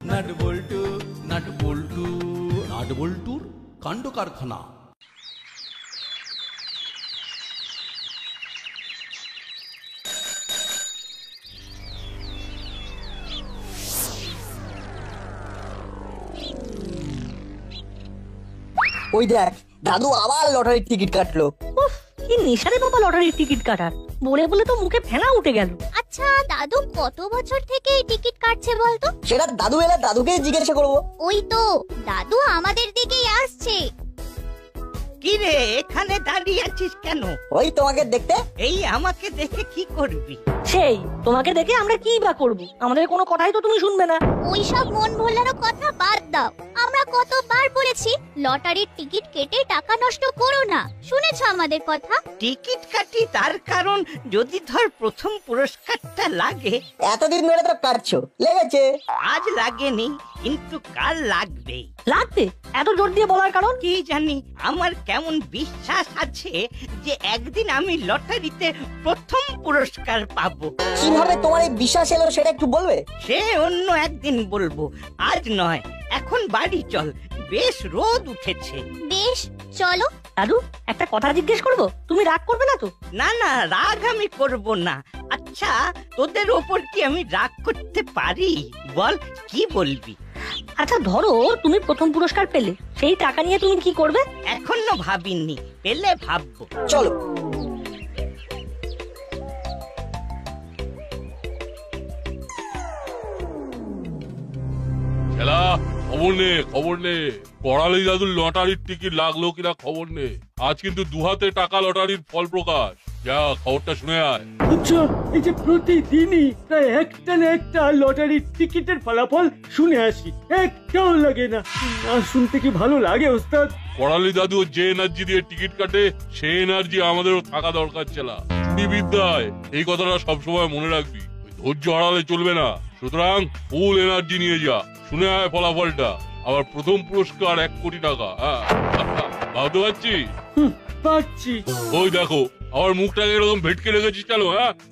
Nut বল্টু nut বল্টু nut বল্টুর কাণ্ড কারখানা। ওই দেখ দাদু আবার লটারির টিকিট কাটলো। উফ, কি নেশারে বাবা লটারির টিকিট কাটার, বলে বলে তো মুখে ফেনা উঠে গেল। আচ্ছা দাদু কত বছর থেকে এই টিকিট কাটছে বলতো? সেটা দাদু এলে দাদুকেই জিজ্ঞাসা করবো। ওই তো দাদু আমাদের দিকেই আসছে। কি রে এখানে দাঁড়িয়ে আছিস কেন? ওই তোমাকে দেখতে। এই আমাকে দেখে কি করবি? সেই তোমাকে দেখে আমরা কি বা করব? আমাদের কোনো কথাই তো তুমি শুনবে না। ওই সব মন ভোলানো কথা বাদ দাও। আমরা কতবার বলেছি লটারির টিকিট কেটে টাকা নষ্ট করো না, শুনেছো আমাদের কথা? টিকিট কাটি তার কারণ যদি ধর প্রথম পুরস্কারটা লাগে। এতদিন ধরে তো কাটছো, লেগেছে। আজ লাগেনি কিন্তু কাল লাগবে। লাগবে? এত জোর দিয়ে বলার কারণ? কি জানি, আমার কেমন বিশ্বাস আছে যে একদিন আমি লটারিতে প্রথম পুরস্কার পাবো। কিভাবে তোমার এই বিশ্বাস এলো সেটা একটু বলবে? সে অন্য একদিন বলবো, আজ নয়। এখন বাড়ি চল, বেশ রোদ উঠেছে। বেশ চলো। দাদু একটা কথা জিজ্ঞেস করব, তুমি রাগ করবে না তো? না না, রাগ আমি করব না। আচ্ছা তোদের ওপর কি আমি রাগ করতে পারি? বল কি বলবি? আচ্ছা ধরো তুমি প্রথম পুরস্কার পেলে, সেই টাকা নিয়ে তুমি কি করবে? এখনো ভাবিনি, পেলে ভাববো। চলো। খেলা খবর নে, খবর নে। করালি দাদুর লটারির টিকিট লাগলো কিনা খবর নে। আজ কিন্তু দুহাতে টাকা লটারির ফল প্রকাশ। যা খবরটা শুনে আয়। আচ্ছা এই যে প্রতিদিনই প্রায় একটা না একটা লটারির টিকিটের ফলাফল শুনে আসি, একটাও লাগে না। না শুনতে কি ভালো লাগে ওস্তাদ? করালি দাদু যে এনার্জি দিয়ে টিকিট কাটে সেই এনার্জি আমাদেরও থাকা দরকার ছেলা। বিদ্যায় এই কথাটা সবসময় মনে রাখবি। ধৈর্য হারালে চলবে না। সুতরাং ফুল এনার্জি নিয়ে যা। শুনে আয় ফলাফলটা। আবার প্রথম পুরস্কার 1 কোটি টাকা। ভাবতে পারছিস? পাচ্ছি। ওই দেখো আমার মুখটাকে এরকম ভেটকে রেখেছিস কেন?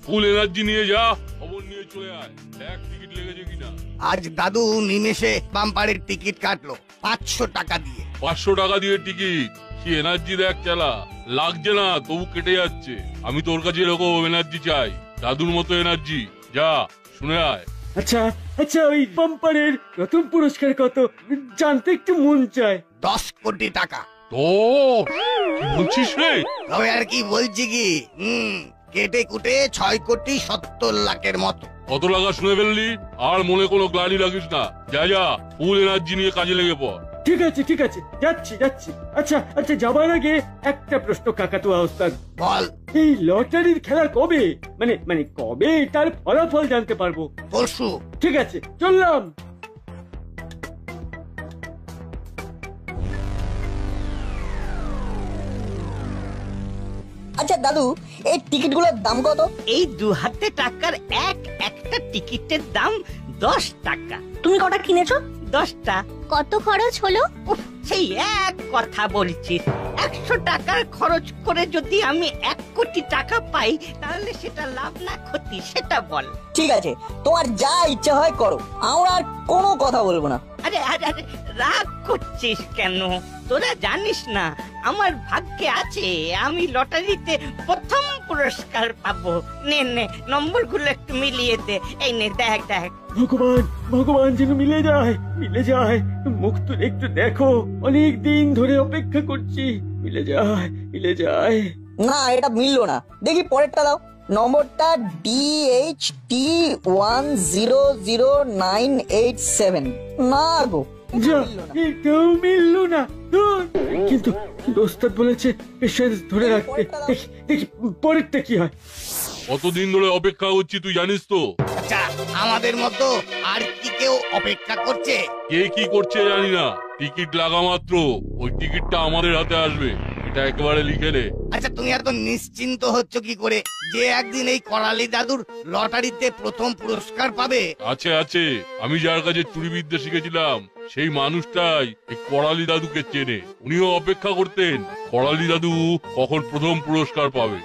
ফুল এনার্জি নিয়ে যা, খবর নিয়ে চলে আয়। দেখ টিকিট লেগেছে কিনা। আজ দাদু নিমেষে বাম্পারের টিকিট কাটলো 500 টাকা দিয়ে। 500 টাকা দিয়ে টিকিট? কি এনার্জি দেখ চালা। লাগছে না তবু কেটে যাচ্ছে। আমি তোর কাছে এরকম এনার্জি চাই, দাদুর মতো এনার্জি। যা শুনে আয়। আচ্ছা আচ্ছা ওই বাম্পারের প্রথম পুরস্কার কত জানতে একটু মন চায়। 10 কোটি টাকা। তো কি বলছিস রে? তবে আর কি বলছি কি, কেটে কুটে 6 কোটি 70 লাখের মতো। কত লাগা শুনে ফেললি? আর মনে কোনো গ্লানি লাগিস না। যা যা ফুল এনার্জি নিয়ে কাজে লেগে পড়। ঠিক আছে ঠিক আছে, যাচ্ছি যাচ্ছি। আচ্ছা আচ্ছা যাবার আগে একটা প্রশ্ন কাকাতুয়া ওস্তাদ। বল। এই লটারির খেলা কবে? মানে মানে কবে তার ফলাফল জানতে পারবো? পরশু। ঠিক আছে চললাম। আচ্ছা দাদু এই টিকিটগুলোর দাম কত? এই দুহাতে টাকার একটা টিকিটের দাম 10 টাকা। তুমি কটা কিনেছো? 10টা। কত খরচ হলো? উফ, সেই এক কথা বলছিস। 100 টাকার খরচ করে যদি আমি 1 কোটি টাকা পাই তাহলে সেটা লাভ না ক্ষতি সেটা বল। ঠিক আছে তোমার যা ইচ্ছা হয় করো, আমরা আর কোনো কথা বলবো না। আরে আরে আরে, রাগ করছিস কেন? তোরা জানিস না আমার ভাগ্যে আছে আমি লটারিতে প্রথম পুরস্কার পাবো। নে নে নম্বরগুলো একটু মিলিয়ে দে। এই নে দেখ দেখ। ভগবান ভগবান যেন মিলে যায়, মিলে যায়। মুখ তুলে একটু দেখো, অনেক দিন ধরে অপেক্ষা করছি। মিলে যায়, মিলে যায়। না এটা মিললো না। দেখি পরেরটা দাও। নম্বরটা DH1000987। না গো যা, এটাও মিললো না। কিন্তু ওস্তাদ বলেছে পেশেন্স ধরে রাখতে। দেখি দেখি পরেরটা কি হয়। কতদিন ধরে অপেক্ষা করছি তুই জানিস তো? আচ্ছা আমাদের মতো আর কি কেউ অপেক্ষা করছে? কে কি করছে জানি না। টিকিট লাগা মাত্র ওই টিকিটটা আমাদের হাতে আসবে, এটা একেবারে লিখে নে। আচ্ছা তুমি এত নিশ্চিন্ত হচ্ছ কি করে যে একদিন এই করালি দাদুর লটারিতে প্রথম পুরস্কার পাবে? আছে আছে, আমি যার কাছে চুরিবিদ্যা শিখেছিলাম সেই মানুষটাই এই করালি দাদুকে চেনে। উনিও অপেক্ষা করতেন করালি দাদু কখন প্রথম পুরস্কার পাবে।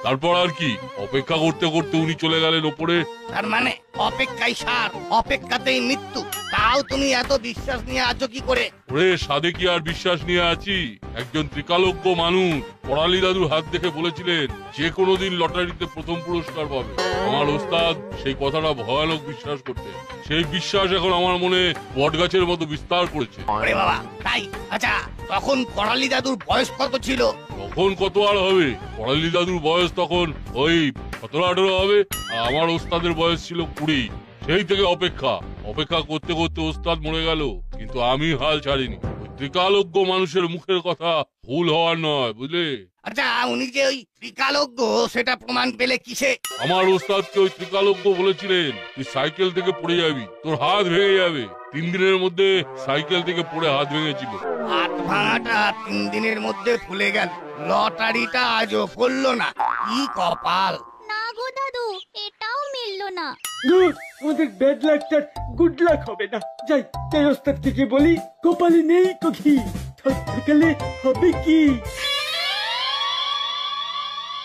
তারপর আর কি, অপেক্ষা করতে করতে উনি চলে গেলেন ওপরে। তার মানে অপেক্ষাই সার, অপেক্ষাতেই মৃত্যু। তাও তুমি এত বিশ্বাস নিয়ে আছো কি করে? ওরে সাধে কি আর বিশ্বাস নিয়ে আছি? একজন ত্রিকালজ্ঞ মানুষ করালি দাদুর হাত দেখে বলেছিলেন যে কোনো দিন লটারিতে প্রথম পুরস্কার পাবে। আমার ওস্তাদ সেই কথাটা ভয়ানক বিশ্বাস করতেন। সেই বিশ্বাস এখন আমার মনে বটগাছের মতো বিস্তার করেছে। ওরে বাবা, তাই? আচ্ছা, তখন করালি দাদুর বয়স কত ছিল? তখন কত আর হবে, করালি দাদুর বয়স তখন ওই 17-18 হবে, আর আমার ওস্তাদের বয়স ছিল 20। সেই থেকে অপেক্ষা করতে করতে ওস্তাদ মরে গেল, কিন্তু আমি হাল ছাড়িনি। ওই ত্রিকালজ্ঞ মানুষের মুখের কথা ভুল হওয়ার নয়, বুঝলে? আচ্ছা, উনি যে ওই ত্রিকালজ্ঞ সেটা প্রমাণ পেলে কিসে? আমার ওস্তাদকে ওই ত্রিকালজ্ঞ বলেছিলেন, তুই সাইকেল থেকে পড়ে যাবি, তোর হাত ভেঙে যাবে। 3 দিনের মধ্যে সাইকেল থেকে পড়ে হাত ভেঙেছিল। হাত ভাঙাটা 3 দিনের মধ্যে ফুলে গেল, লটারিটা আজও পড়লো না। কি কপাল! না গো দাদু, এটাও মিলল না। ধুর, আমাদের ব্যাড লাকটার গুড লাক হবে না। যাই যাই, ওস্তাদ থেকে বলি, কপালে নেই তো ঘি, থাকতে গেলে হবে কি?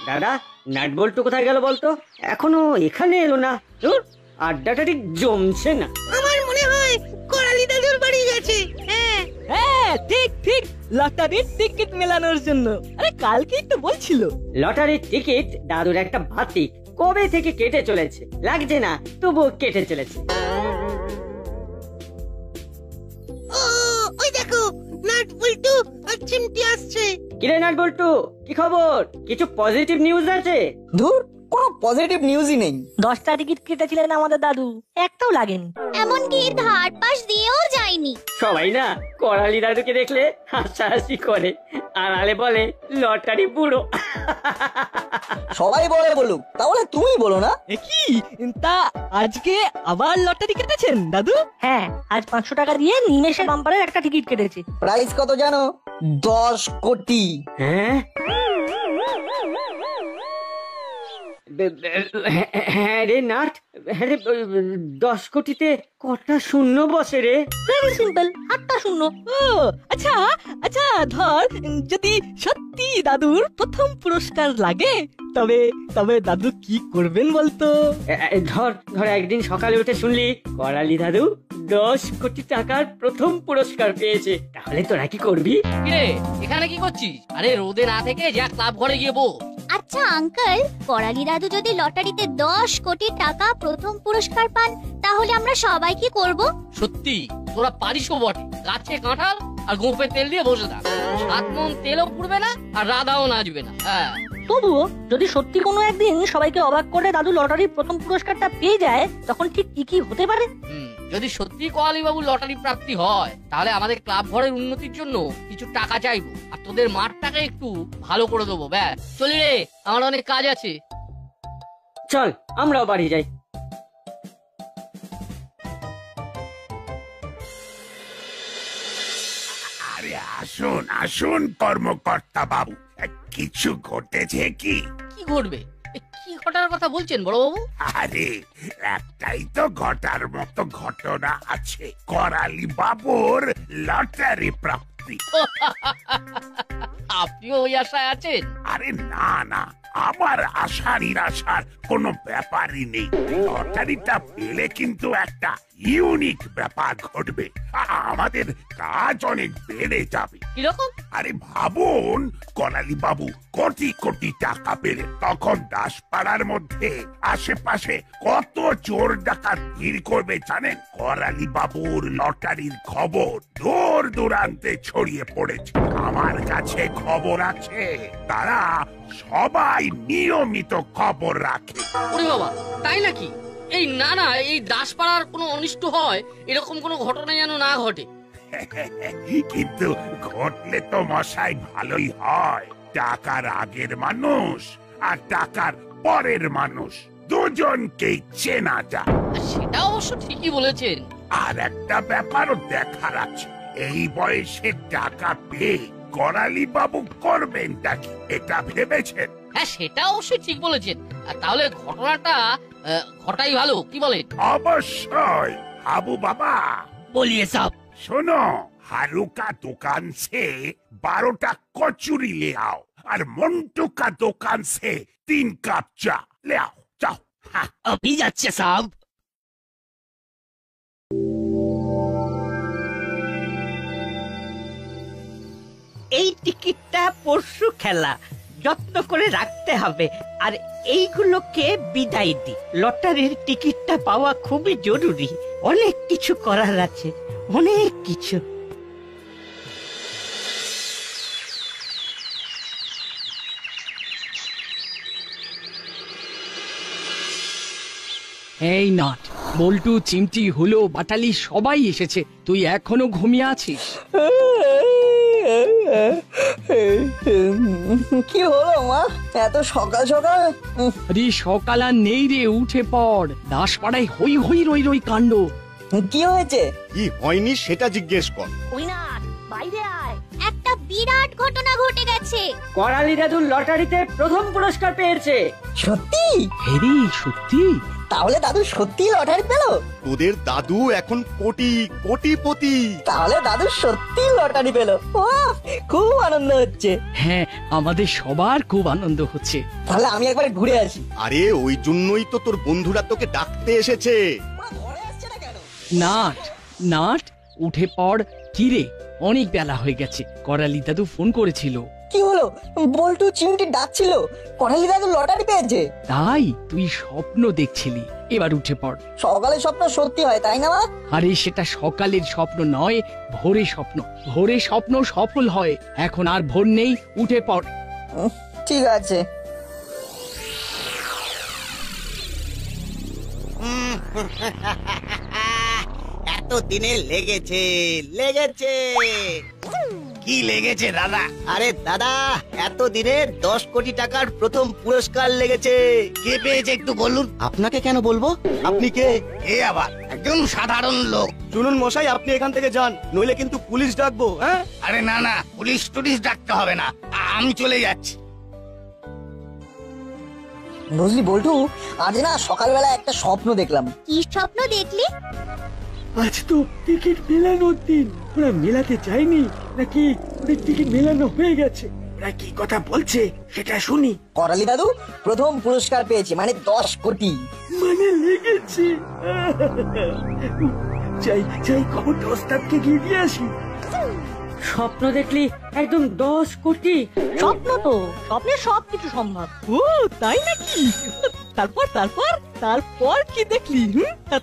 দাদা, নাট বল্টু কোথায় গেল বলতো? এখনো এখানে এলো না। ধুর, আড্ডাটা ঠিক জমছে না। আমার মনে হয় করালি দাদুর বাড়ি গেছে। হ্যাঁ, ঠিক ঠিক, লটারির টিকিট মেলানোর জন্য। আরে কালকেই তো বলছিল। লটারির টিকিট দাদুর একটা বাতিক কবে থেকে কেটে চলেছে, লাগছে না তবুও কেটে চলেছে। ও, ওই দেখো, নাট বল্টু আর চিমটি আসছে। কিরে নাট বল্টু, কি খবর? কিছু পজিটিভ নিউজ আছে? ধুর, কোনো পজিটিভ নিউজই নেই। 10টা টিকিট কেটেছিলেন আমাদের দাদু, একটাও লাগেনি। এমনকি ধার পাশ দিয়েও যায়নি। সবাই না করালি দাদুকে দেখলে হাসাহাসি করে, আড়ালে বলে লটারি বুড়ো। সবাই বলে বলুক, তাহলে তুমি বলো না। কি তা, আজকে আবার লটারি কেটেছেন দাদু? হ্যাঁ, আজ 500 টাকা দিয়ে নিমেষে বাম্পারের একটা টিকিট কেটেছি। প্রাইস কত জানো? 10 কোটি। হ্যাঁ, হ্যাঁ রে নাট, হ্যাঁ রে, 10 কোটিতে কটা শূন্য বসে রে? ভেরি সিম্পল, 8টা শূন্য। ও আচ্ছা আচ্ছা, ধর যদি সত্যি দাদুর প্রথম পুরস্কার লাগে, তবে তবে দাদু কি করবেন বলতো? ধর ধর একদিন সকালে উঠে শুনলি করালি দাদু 10 কোটি টাকার প্রথম পুরস্কার পেয়েছে, তাহলে তোরা কি করবি? কিরে, এখানে কি করছিস? আরে রোদে না থেকে যা ক্লাব ঘরে গিয়ে বস। আচ্ছা আঙ্কেল, করালি দাদু যদি লটারিতে 10 কোটি টাকা প্রথম পুরস্কার পান, তাহলে আমরা সবাই কি করব? সত্যি তোরা পারিসও বটে। গাছে কাঁঠাল আর গোপে তেল দিয়ে বসে থাক, 7 মণ তেলও পুড়বে না আর রাধাও নাচবে না। হ্যাঁ, তবুও যদি সত্যি কোনো একদিন সবাইকে অবাক করে দাদু লটারির প্রথম পুরস্কারটা পেয়ে যায়, তখন ঠিক কি কি হতে পারে? যদি সত্যি কোয়ালি বাবু লটারি প্রাপ্তি হয়, তাহলে আমাদের ক্লাব ঘরের উন্নতির জন্য কিছু টাকা চাইবো, আর তোদের মাঠটাকে একটু ভালো করে দেবো। ব্যাস, চলি রে, আমার অনেক কাজ আছে। চল আমরাও বাড়ি যাই। আরে আসুন আসুন কর্মকর্তা বাবু, কিছু ঘটেছে কি? কি ঘটবে? কি ঘটার কথা বলছেন বড় বাবু? আরে একটাই তো ঘটার মতো ঘটনা আছে, করালি বাবুর লটারি প্রাপ্তি। আপনিও ওই আশায় আছেন? আরে না না, আমার আশা নিরাশার কোনো ব্যাপারই নেই। লটারিটা পেলে কিন্তু একটা ইউনিক ব্যাপার ঘটবে, আমাদের কাজ অনেক বেড়ে যাবে। কিরকম? আরে ভাবুন, করালি বাবু কোটি কোটি টাকা পেলে তখন দাসপাড়ার মধ্যে আশেপাশে কত চোর ডাকাত ভিড় করবে জানেন? করালি বাবুর লটারির খবর দূর দূরান্তে ছড়িয়ে পড়েছে। আমার কাছে খবর আছে, তারা সবাই নিয়মিত খবর রাখে। ওরে বাবা, তাই নাকি? এই না না, এই দাসপাড়ার কোনো অনিষ্ট হয় এরকম কোনো ঘটনা যেন না ঘটে। কিন্তু ঘটলে তো মশাই ভালোই হয়। টাকার আগের মানুষ আর টাকার পরের মানুষ দুজনকেই চেনা যায়। সেটা অবশ্য ঠিকই বলেছেন। আর একটা ব্যাপারও দেখার আছে, এই বয়সে টাকা পেয়ে করালি বাবু করবেনটা কি, এটা ভেবেছেন? হ্যাঁ, সেটা অবশ্যই ঠিক বলেছেন। তাহলে ঘটনাটা ঘটাই ভালো, কি বলেন? অবশ্যই। হাবু বাবা বলিয়ে সব শোনো, हारू का दुकान से 12टा कचुरी ले आओ और मंटू का दुकान से 3 কাপ চা লেও যাও। अभी যাচ্ছে সাহেব। এই টিকিটটা পরশু খেলা, যত্ন করে রাখতে হবে। আর এইগুলোকে বিদায় দি। লটারির টিকিটটা পাওয়া খুবই জরুরি। অনেক কিছু করার আছে, অনেক কিছু। এই নাট, বল্টু, চিমটি, হুলো, বাটালি সবাই এসেছে, তুই এখনো ঘুমিয়ে আছিস? কি হলো মা, এত সকাল সকাল? আরে সকাল আর নেই রে, উঠে পড়। দাসপাড়ায় হই হই রই রই কাণ্ড। কি হয়েছে? কি হয়নি সেটা জিজ্ঞেস কর। ওই না, বাইরে আয়। একটা বিরাট ঘটনা ঘটে গেছে। করালি দাদু লটারিতে প্রথম পুরস্কার পেয়েছে। সত্যি? হেরি, সত্যি? তাহলে দাদু সত্যি লটারি পেল? তোদের দাদু এখন কোটিপতি। তাহলে দাদু সত্যি লটারি পেল। খুব আনন্দ হচ্ছে। হ্যাঁ, আমাদের সবার খুব আনন্দ হচ্ছে। তাহলে আমি একবার ঘুরে আসি। আরে ওই জন্যই তো তোর বন্ধুরা তোকে ডাকতে এসেছে। নাট, নাট, উঠে পড়। কি রে, অনেক বেলা হয়ে গেছে। করালি দাদু ফোন করেছিল। কি হলো? বল্টু চিমটি ডাকছিল, করালি দাদু লটারি পেয়েছে। তাই তুই স্বপ্ন দেখছিলি, এবার উঠে পড়। সকালে স্বপ্ন সত্যি হয়, তাই না মা? আরে সেটা সকালের স্বপ্ন নয়, ভোরে স্বপ্ন। ভোরে স্বপ্ন সফল হয়। এখন আর ভোর নেই, উঠে পড়। ঠিক আছে। এত দিনে লেগেছে। কি লেগেছে দাদা? আরে দাদা, এত দিনে 10 কোটি টাকার প্রথম পুরস্কার লেগেছে। কে পেয়েছে একটু বলুন। আপনাকে কেন বলবো? আপনি কে? এ আবার একজন সাধারণ লোক। শুনুন মশাই, আপনি এখান থেকে যান, নইলে কিন্তু পুলিশ ডাকবো। হ্যাঁ? আরে না না, পুলিশ টুলিশ ডাকতে হবে না, আমি চলে যাচ্ছি। বুঝলি বল্টু, আজ না সকালবেলা একটা স্বপ্ন দেখলাম। কি স্বপ্ন দেখলি? আজ তো টিকিট মেলানোর দিন। ওরা মেলাতে যায়নি নাকি ওদের টিকিট মেলানো হয়ে গেছে? ওরা কি কথা বলছে সেটা শুনি। করালি দাদু প্রথম পুরস্কার পেয়েছে, মানে 10 কোটি। মানে লেগেছে। যাই যাই, খবরটা ওস্তাদকে গিয়ে দিয়ে আসি। স্বপ্ন দেখলি একদম 10 কোটি? স্বপ্ন তো, স্বপ্নে সবকিছু সম্ভব। ও তাই নাকি? তারপর তারপর তারপর কি দেখলি?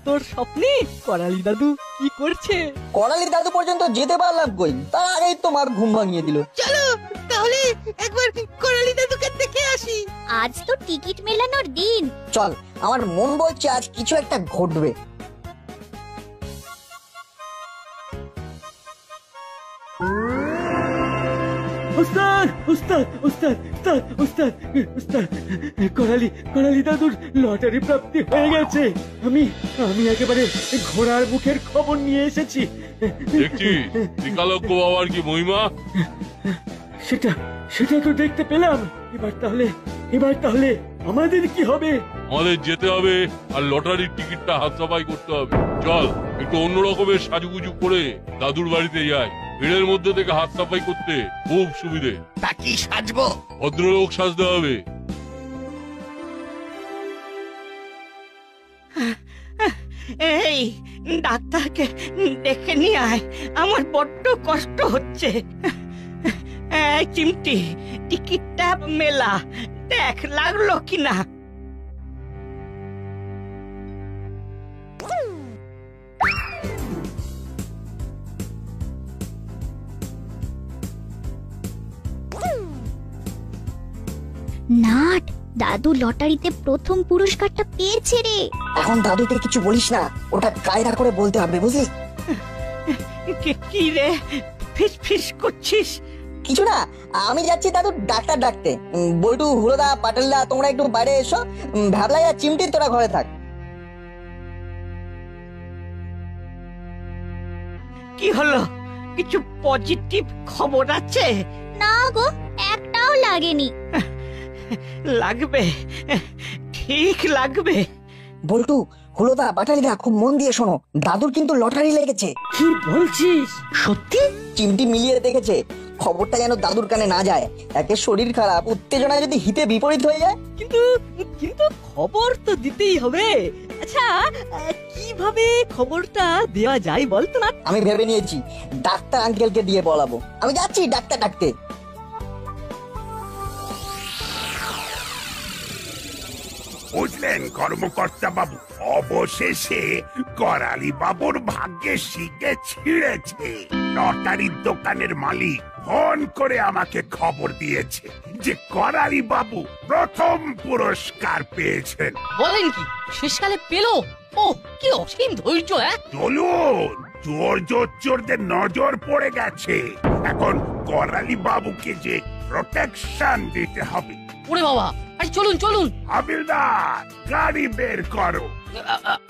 তোর স্বপ্নে করালি দাদু কি করছে? করালি দাদু পর্যন্ত যেতে পারলাম কই, তার আগেই তো মার ঘুম ভাঙিয়ে দিল। চলো তাহলে একবার করালি দাদুকে দেখে আসি। আজ তো টিকিট মেলানোর দিন। চল, আমার মন বলছে আজ কিছু একটা ঘটবে। ওস্তাদ, ওস্তাদ, ওস্তাদ, ওস্তাদ, ওস্তাদ, ওস্তাদ, করালি দাদুর লটারি প্রাপ্তি হয়ে গেছে। আমি একেবারে ঘোড়ার মুখের খবর নিয়ে এসেছি। দেখছি ত্রিকালজ্ঞ বাবার কি মহিমা। সেটা তো দেখতে পেলাম। এবার তাহলে আমাদের কি হবে? আমাদের যেতে হবে আর লটারির টিকিটটা হাত সাফাই করতে হবে। চল একটু অন্য রকমের সাজুগুজু করে দাদুর বাড়িতে যাই। ভিড়ের মধ্যে থেকে হাত সাফাই করতে খুব সুবিধে। তা কি সাজবো? ভদ্রলোক সাজতে হবে। এই ডাক্তারকে ডেকে নিয়ে আয়, আমার বড্ড কষ্ট হচ্ছে। এই চিমটি, টিকিটটা মেলা, দেখ লাগলো কিনা। নাট, দাদু লটারিতে প্রথম পুরস্কারটা পেয়েছে রে। এখন দাদুকে কিছু বলিস না, ওটা কায়দা করে বলতে হবে, বুঝলি? কি রে ফিস ফিস করছিস? কিছু না, আমি যাচ্ছি দাদু ডাক্তার ডাকতে। বল্টু, হুলোদা, পাটালদা তোমরা একটু বাইরে এসো। ভ্যাবলাই আর চিমটি তোরা ঘরে থাক। কি হলো? কিছু পজিটিভ খবর আছে? না গো, একটাও লাগেনি। লাগবে, ঠিক লাগবে। বল্টু, হুলোদা, পাটালিদা খুব মন দিয়ে শোনো, দাদুর কিন্তু লটারি লেগেছে। কি বলছিস? সত্যি? চিমটি মিলিয়ে দেখেছে, খবরটা যেন দাদুর কানে না যায়। একে শরীর খারাপ, উত্তেজনায় যদি হিতে বিপরীত হয়ে যায়। কিন্তু কিন্তু খবর তো দিতেই হবে। আচ্ছা, কিভাবে খবরটা দেওয়া যায় বলতো না? আমি ভেবে নিয়েছি, ডাক্তার আঙ্কেলকে দিয়ে বলাবো। আমি যাচ্ছি ডাক্তার ডাকতে। বুঝলেন কর্মকর্তা বাবু, অবশেষে করালি বাবুর ভাগ্যে শিখে ছিঁড়েছে। লটারির দোকানের মালিক ফোন করে আমাকে খবর দিয়েছে যে করালি বাবু প্রথম পুরস্কার পেয়েছেন। বলেন কি শেষকালে পেলো? ও কি অসীম ধৈর্য! চলুন, চোরদের নজর পড়ে গেছে। এখন করালি বাবুকে যে প্রোটেকশন দিতে হবে। ওরে বাবা, আরে চলুন চলুন। হাবিলদার, গাড়ি বের করো।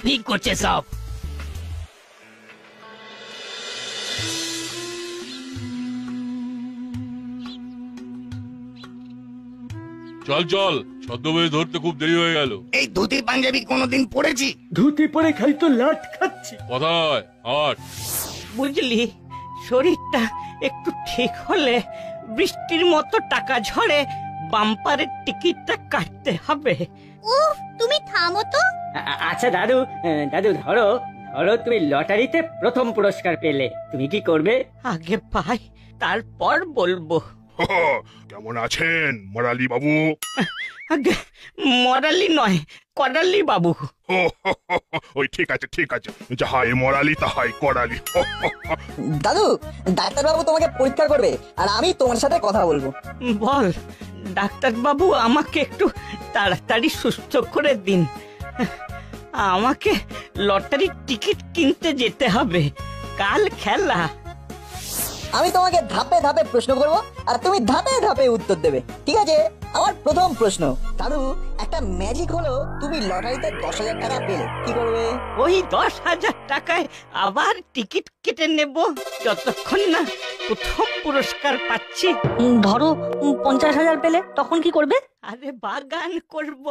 ঠিক করছে সব। চল চল, ছদ্মবেশ ধরতে খুব দেরি হয়ে গেল। এই ধুতি পাঞ্জাবি কোনোদিন পরেছি? ধুতি পরে খালি তো লাট খাচ্ছি। কোথায় আট? বুঝলি, শরীরটা একটু ঠিক হলে বৃষ্টির মতো টাকা ঝরে বাম্পারের টিকিটটা কাটতে হবে। উফ, তুমি থামো তো। আচ্ছা দাদু, দাদু ধরো ধরো, তুমি লটারিতে প্রথম পুরস্কার পেলে, তুমি কি করবে? আগে পাই তারপর বলবো। কেমন আছেন মরালি বাবু? আগে মরালি নয়, করালি বাবু। ওই ঠিক আছে ঠিক আছে, যাহাই মরালি তাহাই করালি। দাদু, ডাক্তার বাবু তোমাকে পরীক্ষা করবে আর আমি তোমার সাথে কথা বলবো। বল ডাক্তার বাবু, আমাকে একটু তাড়াতাড়ি সুস্থ করে দিন। আমাকে লটারির টিকিট কিনতে যেতে হবে, কাল খেলা। আমি তোমাকে ধাপে ধাপে প্রশ্ন করব আর তুমি ধাপে ধাপে উত্তর দেবে, ঠিক আছে? আমার প্রথম প্রশ্ন, দাদু একটা ম্যাজিক হলো তুমি লটারিতে 10,000 টাকা পেলে, কি করবে? ওই 10,000 টাকায় আবার টিকিট কেটে নেব, যতক্ষণ না প্রথম পুরস্কার পাচ্ছি। ধরো 50,000 পেলে, তখন কি করবে? আরে বাগান করব,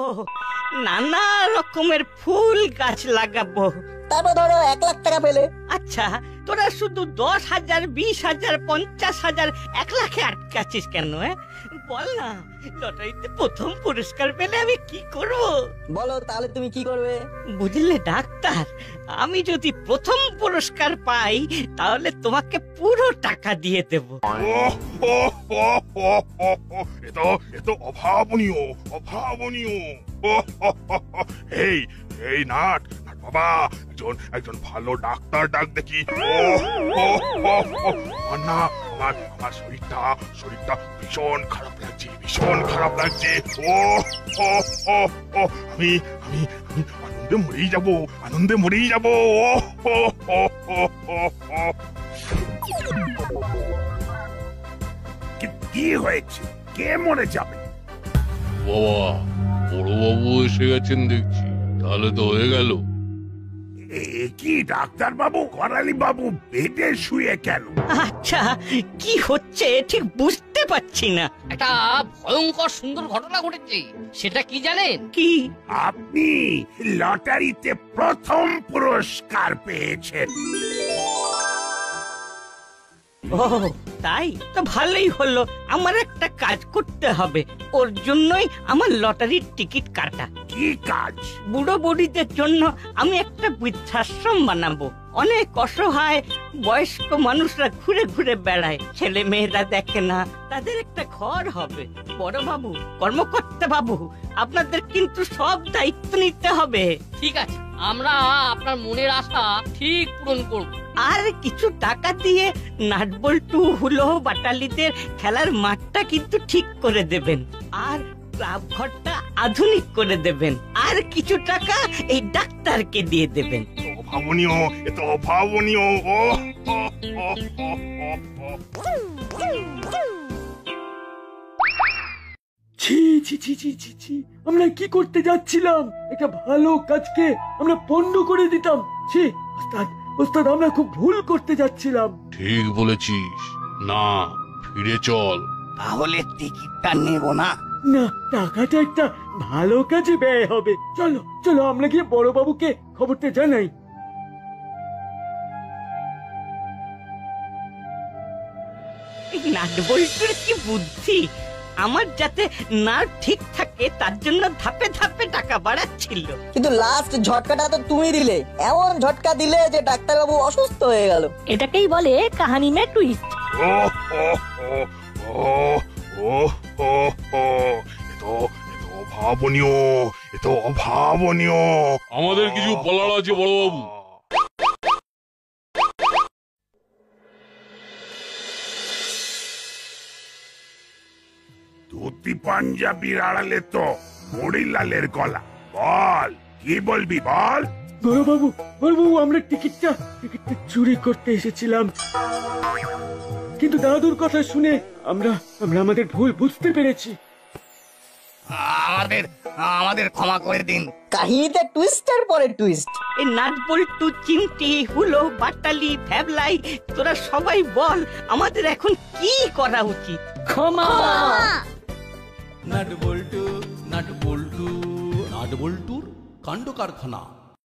নানা রকমের ফুল গাছ লাগাবো। তারপর ধরো 1 লাখ টাকা পেলে। আচ্ছা, তোরা শুধু 10,000, 20,000, 50,000, 1 লাখে আটকাচ্ছিস কেন? বল না, লটারিতে প্রথম পুরস্কার পেলে আমি কি করব? বলো তাহলে তুমি কি করবে? বুঝলে ডাক্তার, আমি যদি প্রথম পুরস্কার পাই তাহলে তোমাকে পুরো টাকা দিয়ে দেব। এতো অভাবনীয় অভাবনীয়। এই এই নাট বাবা, একজন ভালো ডাক্তার ডাক দেখি। না, আমার শরীরটা ভীষণ খারাপ লাগছে, ভীষণ খারাপ লাগছে। আমি আনন্দে মরেই যাবো, আনন্দে মরেই যাবো। কি হয়েছে? কে মরে যাবে? বাবা, বড়বাবু এসে গেছেন দেখছি, তাহলে তো হয়ে গেল। কি ডাক্তার বাবু, করালি বাবু বেডে শুয়ে কেন? আচ্ছা, কি হচ্ছে ঠিক বুঝতে পারছি না। একটা ভয়ঙ্কর সুন্দর ঘটনা ঘটেছে, সেটা কি জানেন? কি? আপনি লটারিতে প্রথম পুরস্কার পেয়েছেন। ও তাই তো ভালোই হলো। আমার একটা কাজ করতে হবে, ওর জন্যই আমার লটারির টিকিট কাটা। কি কাজ? বুড়ো বুড়িদের জন্য আমি একটা বৃদ্ধাশ্রম বানাবো। অনেক অসহায় বয়স্ক মানুষরা ঘুরে ঘুরে বেড়ায়, ছেলে মেয়েরা দেখে না, তাদের একটা ঘর হবে। বড় বাবু, কর্মকর্তা বাবু, আপনাদের কিন্তু সব দায়িত্ব নিতে হবে। ঠিক আছে, আমরা আপনার মনের আশা ঠিক পূরণ করব। আর কিছু টাকা দিয়ে নাটবল্টু হুলো বাটালিদের খেলার মাঠটা কিন্তু ঠিক করে দেবেন, আর ক্লাব ঘরটা আধুনিক করে দেবেন, আর কিছু টাকা এই ডাক্তারকে দিয়ে দেবেন। অভাবনীয়, এত অভাবনীয়। ছি ছি ছি ছি ছি ছি, আমরা কি করতে যাচ্ছিলাম? একটা ভালো কাজকে আমরা পণ্ড করে দিতাম। ছি ওস্তাদ, ওস্তাদ আমরা খুব ভুল করতে যাচ্ছিলাম। ঠিক বলেছিস, না ফিরে চল। তাহলে টিকিটটা নেব না? না, টাকাটা একটা ভালো কাজে ব্যয় হবে। চলো চলো, আমরা গিয়ে বড় বাবুকে খবরটা জানাই। নাট বল্টুর কি বুদ্ধি, আমার যাতে নার্ভ ঠিক থাকে তার জন্য ধাপে ধাপে টাকা বাড়াচ্ছিল। কিন্তু লাস্ট ঝটকাটা তো তুমি দিলে, এমন ঝটকা দিলে যে ডাক্তারবাবু অসুস্থ হয়ে গেল। এটাকেই বলে কাহানি মে টুইস্ট। অভাবনীয়, এ তো অভাবনীয়। আমাদের কিছু বলার আছে বড়বাবু। ধুতি পাঞ্জাবির আড়ালে তো মরিলালের গলা। বল, কি বলবি বল। বড়বাবু, বড়বাবু, আমরা টিকিটটা চুরি করতে এসেছিলাম, কিন্তু দাদুর কথা শুনে আমরা আমাদের ভুল বুঝতে পেরেছি। আমাদের ক্ষমা করে দিন। কাহিনীতে টুইস্টের পরে টুইস্ট। এই নাট বল্টু, চিমটি, হুলো, বাটালি, ভ্যাবলাই, তোরা সবাই বল আমাদের এখন কি করা উচিত? ক্ষমা। নাট বল্টু, নাট বল্টু, নাট বল্টুর কাণ্ড কারখানা।